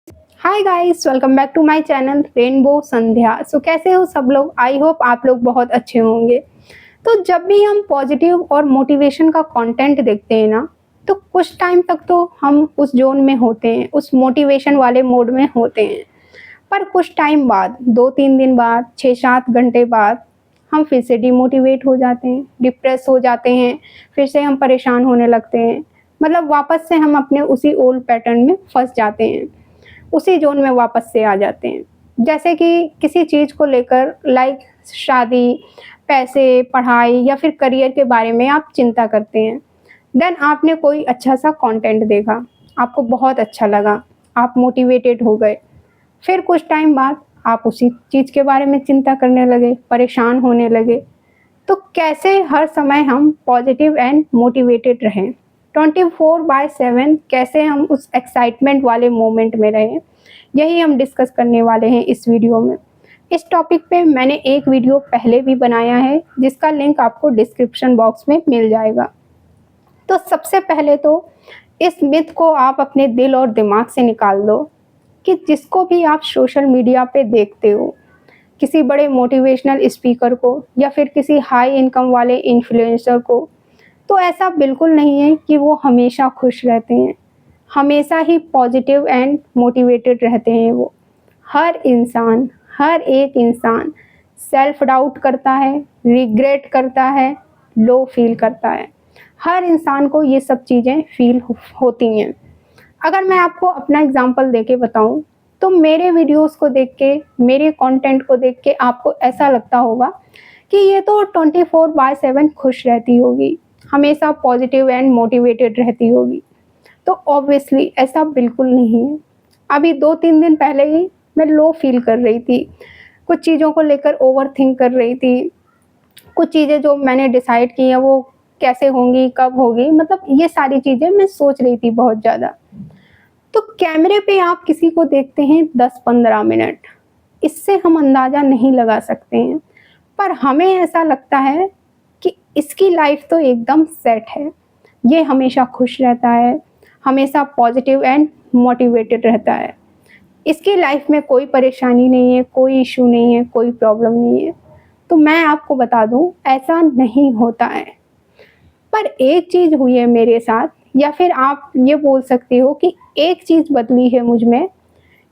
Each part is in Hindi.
Hi guys, welcome back to my channel rainbow Sandhya. कैसे हो सब लोग? आई होप आप लोग बहुत अच्छे होंगे। तो जब भी हम पॉजिटिव और मोटिवेशन का कंटेंट देखते हैं ना, तो कुछ टाइम तक तो हम उस जोन में होते हैं, उस मोटिवेशन वाले मोड में होते हैं। पर कुछ टाइम बाद, 2-3 दिन बाद, 6-7 घंटे बाद हम फिर से डिमोटिवेट हो जाते हैं, डिप्रेस हो जाते हैं, फिर से हम परेशान होने लगते हैं। मतलब वापस से हम अपने उसी ओल्ड पैटर्न में फँस जाते हैं। उसी ज़ोन में वापस से आ जाते हैं। जैसे कि किसी चीज़ को लेकर लाइक शादी, पैसे, पढ़ाई या फिर करियर के बारे में आप चिंता करते हैं। देन आपने कोई अच्छा-सा कंटेंट देखा, आपको बहुत अच्छा लगा, आप मोटिवेटेड हो गए। फिर कुछ टाइम बाद आप उसी चीज़ के बारे में चिंता करने लगे, परेशान होने लगे। तो कैसे हर समय हम पॉजिटिव एंड मोटिवेटेड रहें, 24/7 कैसे हम उस एक्साइटमेंट वाले मोमेंट में रहें, यही हम डिस्कस करने वाले हैं इस वीडियो में। इस टॉपिक पे मैंने एक वीडियो पहले भी बनाया है, जिसका लिंक आपको डिस्क्रिप्शन बॉक्स में मिल जाएगा। तो सबसे पहले तो इस मिथ को आप अपने दिल और दिमाग से निकाल दो कि जिसको भी आप सोशल मीडिया पे देखते हो, किसी बड़े मोटिवेशनल स्पीकर को या फिर किसी हाई इनकम वाले इन्फ्लुएंसर को, तो ऐसा बिल्कुल नहीं है कि वो हमेशा खुश रहते हैं, हमेशा ही पॉजिटिव एंड मोटिवेटेड रहते हैं वो। हर इंसान, हर एक इंसान सेल्फ डाउट करता है, रिग्रेट करता है, लो फील करता है। हर इंसान को ये सब चीज़ें फील होती हैं। अगर मैं आपको अपना एग्ज़ाम्पल देके बताऊँ, तो मेरे वीडियोज़ को देख के, मेरे कंटेंट को देख के आपको ऐसा लगता होगा कि ये तो 24/7 खुश रहती होगी, हमेशा पॉजिटिव एंड मोटिवेटेड रहती होगी। तो ऑब्वियसली ऐसा बिल्कुल नहीं है। अभी 2-3 दिन पहले ही मैं लो फ़ील कर रही थी, कुछ चीज़ों को लेकर ओवरथिंक कर रही थी, कुछ चीज़ें जो मैंने डिसाइड की हैं वो कैसे होंगी, कब होगी, मतलब ये सारी चीज़ें मैं सोच रही थी बहुत ज़्यादा। तो कैमरे पे आप किसी को देखते हैं 10-15 मिनट, इससे हम अंदाज़ा नहीं लगा सकते हैं, पर हमें ऐसा लगता है कि इसकी लाइफ़ तो एकदम सेट है, ये हमेशा खुश रहता है, हमेशा पॉजिटिव एंड मोटिवेटेड रहता है। इसकी लाइफ़ में कोई परेशानी नहीं है, कोई इश्यू नहीं है, कोई प्रॉब्लम नहीं है। तो मैं आपको बता दूँ, ऐसा नहीं होता है। पर एक चीज़ हुई है मेरे साथ, या फिर आप ये बोल सकते हो कि एक चीज़ बदली है मुझ में,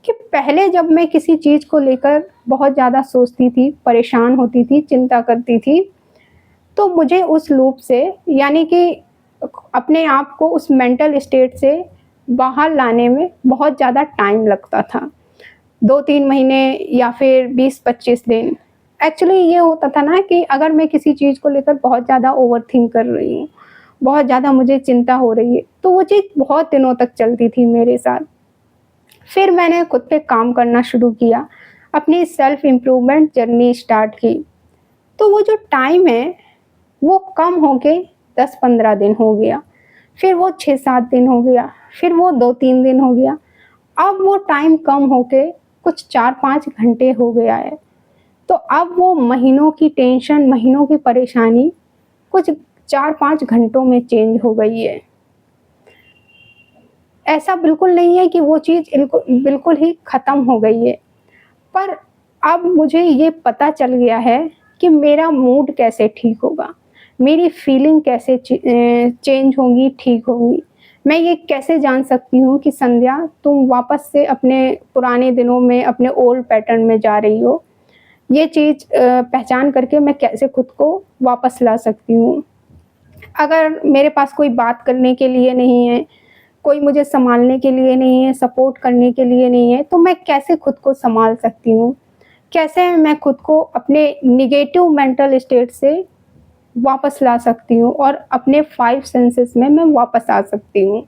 कि पहले जब मैं किसी चीज़ को लेकर बहुत ज़्यादा सोचती थी, परेशान होती थी, चिंता करती थी, तो मुझे उस लूप से, यानी कि अपने आप को उस मेंटल स्टेट से बाहर लाने में बहुत ज़्यादा टाइम लगता था। 2-3 महीने या फिर 20-25 दिन। एक्चुअली ये होता था ना कि अगर मैं किसी चीज़ को लेकर बहुत ज़्यादा ओवरथिंक कर रही हूँ, बहुत ज़्यादा मुझे चिंता हो रही है, तो वो चीज़ बहुत दिनों तक चलती थी मेरे साथ। फिर मैंने खुद पे काम करना शुरू किया, अपनी सेल्फ इम्प्रूवमेंट जर्नी स्टार्ट की। तो वो जो टाइम है, वो कम होके 10-15 दिन हो गया, फिर वो 6-7 दिन हो गया, फिर वो 2-3 दिन हो गया। अब वो टाइम कम होके कुछ 4-5 घंटे हो गया है। तो अब वो महीनों की टेंशन, महीनों की परेशानी कुछ 4-5 घंटों में चेंज हो गई है। ऐसा बिल्कुल नहीं है कि वो चीज़ बिल्कुल ही ख़त्म हो गई है। पर अब मुझे ये पता चल गया है कि मेरा मूड कैसे ठीक होगा, मेरी फीलिंग कैसे चेंज होंगी, ठीक होंगी। मैं ये कैसे जान सकती हूँ कि संध्या तुम वापस से अपने पुराने दिनों में, अपने ओल्ड पैटर्न में जा रही हो। ये चीज़ पहचान करके मैं कैसे खुद को वापस ला सकती हूँ। अगर मेरे पास कोई बात करने के लिए नहीं है, कोई मुझे सँभालने के लिए नहीं है, सपोर्ट करने के लिए नहीं है, तो मैं कैसे खुद को सँभाल सकती हूँ? कैसे मैं खुद को अपने नेगेटिव मेंटल स्टेट से वापस ला सकती हूँ और अपने 5 सेंसेस में मैं वापस आ सकती हूँ?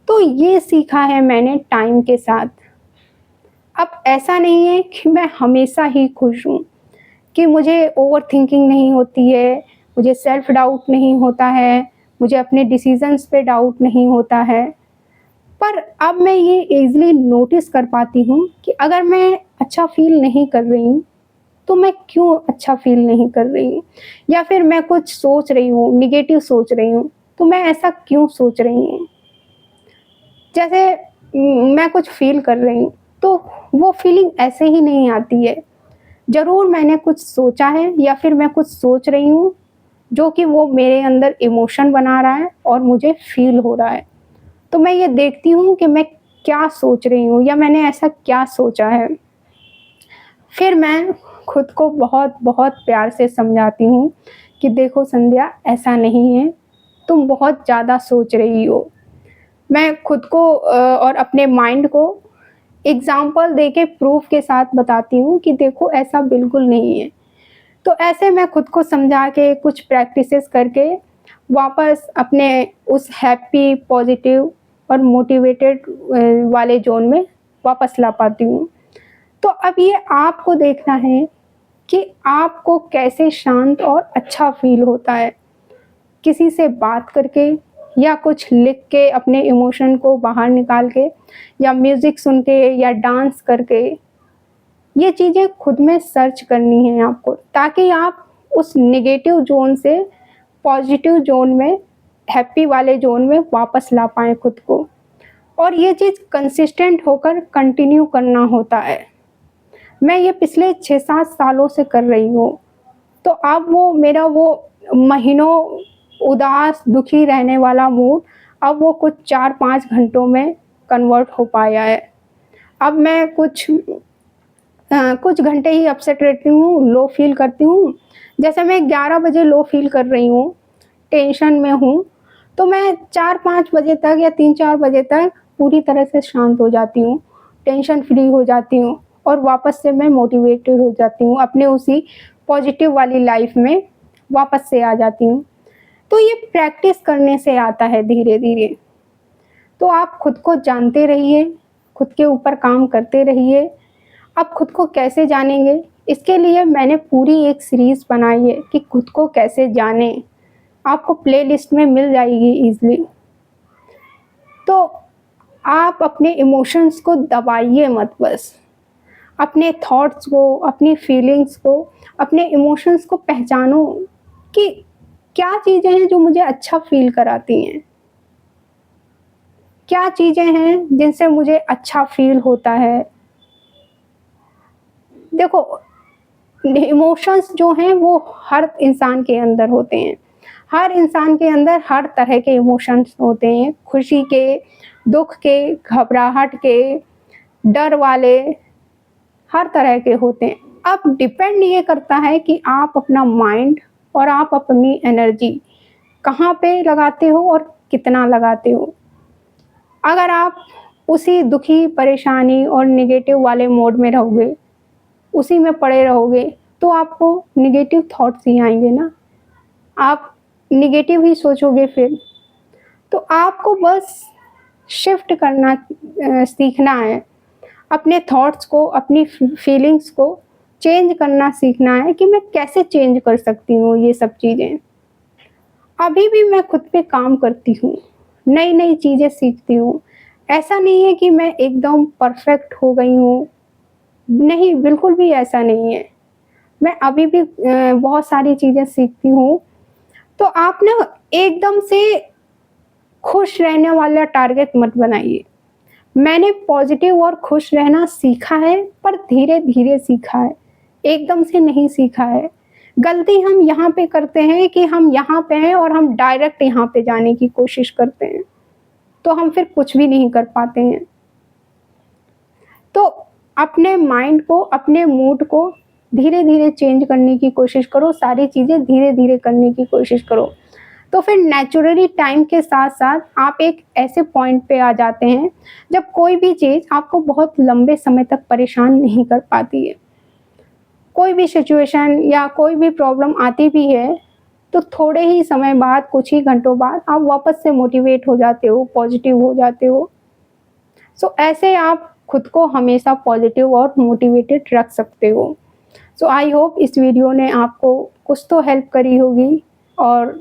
तो ये सीखा है मैंने टाइम के साथ। अब ऐसा नहीं है कि मैं हमेशा ही खुश हूँ, कि मुझे ओवरथिंकिंग नहीं होती है, मुझे सेल्फ डाउट नहीं होता है, मुझे अपने डिसीज़न्स पे डाउट नहीं होता है। पर अब मैं ये ईज़िली नोटिस कर पाती हूँ कि अगर मैं अच्छा फ़ील नहीं कर रही हूँ, तो मैं क्यों अच्छा फ़ील नहीं कर रही हूँ? या फिर मैं कुछ सोच रही हूँ, नेगेटिव सोच रही हूँ, तो मैं ऐसा क्यों सोच रही हूँ? जैसे मैं कुछ फ़ील कर रही हूँ, तो वो फीलिंग ऐसे ही नहीं आती है। ज़रूर मैंने कुछ सोचा है या फिर मैं कुछ सोच रही हूँ, जो कि वो मेरे अंदर इमोशन बना रहा है और मुझे फ़ील हो रहा है। तो मैं ये देखती हूँ कि मैं क्या सोच रही हूँ या मैंने ऐसा क्या सोचा है। फिर मैं खुद को बहुत-बहुत प्यार से समझाती हूँ कि देखो संध्या, ऐसा नहीं है, तुम बहुत ज़्यादा सोच रही हो। मैं खुद को और अपने माइंड को एग्ज़ाम्पल देके प्रूफ़ के साथ बताती हूँ कि देखो ऐसा बिल्कुल नहीं है। तो ऐसे मैं खुद को समझा के कुछ प्रैक्टिसेस करके वापस अपने उस हैप्पी, पॉज़िटिव और मोटिवेटेड वाले ज़ोन में वापस ला पाती हूँ। तो अब ये आपको देखना है कि आपको कैसे शांत और अच्छा फ़ील होता है। किसी से बात करके या कुछ लिख के अपने इमोशन को बाहर निकाल के या म्यूज़िक सुन के या डांस करके, ये चीज़ें खुद में सर्च करनी है आपको, ताकि आप उस नेगेटिव ज़ोन से पॉज़िटिव ज़ोन में, हैप्पी वाले ज़ोन में वापस ला पाएँ खुद को। और ये चीज़ कंसिस्टेंट होकर कंटिन्यू करना होता है। मैं ये पिछले 6-7 सालों से कर रही हूँ। तो अब वो मेरा वो महीनों उदास, दुखी रहने वाला मूड अब वो कुछ 4-5 घंटों में कन्वर्ट हो पाया है। अब मैं कुछ घंटे ही अपसेट रहती हूँ, लो फ़ील करती हूँ। जैसे मैं 11 बजे लो फ़ील कर रही हूँ, टेंशन में हूँ, तो मैं 4-5 बजे तक या 3-4 बजे तक पूरी तरह से शांत हो जाती हूँ, टेंशन फ्री हो जाती हूँ और वापस से मैं मोटिवेटेड हो जाती हूँ, अपने उसी पॉज़िटिव वाली लाइफ़ में वापस से आ जाती हूँ। तो ये प्रैक्टिस करने से आता है धीरे-धीरे। तो आप खुद को जानते रहिए, खुद के ऊपर काम करते रहिए। आप खुद को कैसे जानेंगे? इसके लिए मैंने पूरी एक सीरीज़ बनाई है कि खुद को कैसे जानें। आपको प्लेलिस्ट में मिल जाएगी ईज़िली। तो आप अपने इमोशंस को दबाइए मत बस। अपने थॉट्स को, अपनी फीलिंग्स को, अपने इमोशंस को पहचानो कि क्या चीज़ें हैं जो मुझे अच्छा फ़ील कराती हैं। क्या चीज़ें हैं जिनसे मुझे अच्छा फ़ील होता है। देखो, इमोशंस जो हैं वो हर इंसान के अंदर होते हैं। हर इंसान के अंदर हर तरह के इमोशंस होते हैं, खुशी के, दुःख के, घबराहट के, डर वाले, हर तरह के होते हैं। अब डिपेंड ये करता है कि आप अपना माइंड और आप अपनी एनर्जी कहाँ पे लगाते हो और कितना लगाते हो। अगर आप उसी दुखी, परेशानी और नेगेटिव वाले मोड में रहोगे, उसी में पड़े रहोगे, तो आपको नेगेटिव थॉट्स ही आएँगे ना। आप नेगेटिव ही सोचोगे फिर। तो आपको बस शिफ्ट करना सीखना है। अपने थॉट्स को, अपनी फीलिंग्स को चेंज करना सीखना है कि मैं कैसे चेंज कर सकती हूँ ये सब चीज़ें। अभी भी मैं खुद पे काम करती हूँ, नई-नई चीज़ें सीखती हूँ। ऐसा नहीं है कि मैं एकदम परफेक्ट हो गई हूँ, नहीं, बिल्कुल भी ऐसा नहीं है। मैं अभी भी बहुत सारी चीज़ें सीखती हूँ। तो आप ना एकदम से खुश रहने वाला टारगेट मत बनाइए। मैंने पॉज़िटिव और खुश रहना सीखा है, पर धीरे-धीरे सीखा है, एकदम से नहीं सीखा है। गलती हम यहाँ पे करते हैं कि हम यहाँ पे हैं और हम डायरेक्ट यहाँ पे जाने की कोशिश करते हैं, तो हम फिर कुछ भी नहीं कर पाते हैं। तो अपने माइंड को, अपने मूड को धीरे-धीरे चेंज करने की कोशिश करो, सारी चीज़ें धीरे-धीरे करने की कोशिश करो। तो फिर नेचुरली टाइम के साथ-साथ आप एक ऐसे पॉइंट पे आ जाते हैं, जब कोई भी चीज़ आपको बहुत लंबे समय तक परेशान नहीं कर पाती है। कोई भी सिचुएशन या कोई भी प्रॉब्लम आती भी है, तो थोड़े ही समय बाद, कुछ ही घंटों बाद आप वापस से मोटिवेट हो जाते हो, पॉज़िटिव हो जाते हो। सो ऐसे आप खुद को हमेशा पॉज़िटिव और मोटिवेटेड रख सकते हो। सो आई होप इस वीडियो ने आपको कुछ तो हेल्प करी होगी और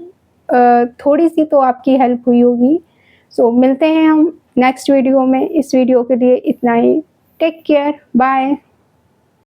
थोड़ी-सी तो आपकी हेल्प हुई होगी। सो मिलते हैं हम नेक्स्ट वीडियो में। इस वीडियो के लिए इतना ही। Take care, bye.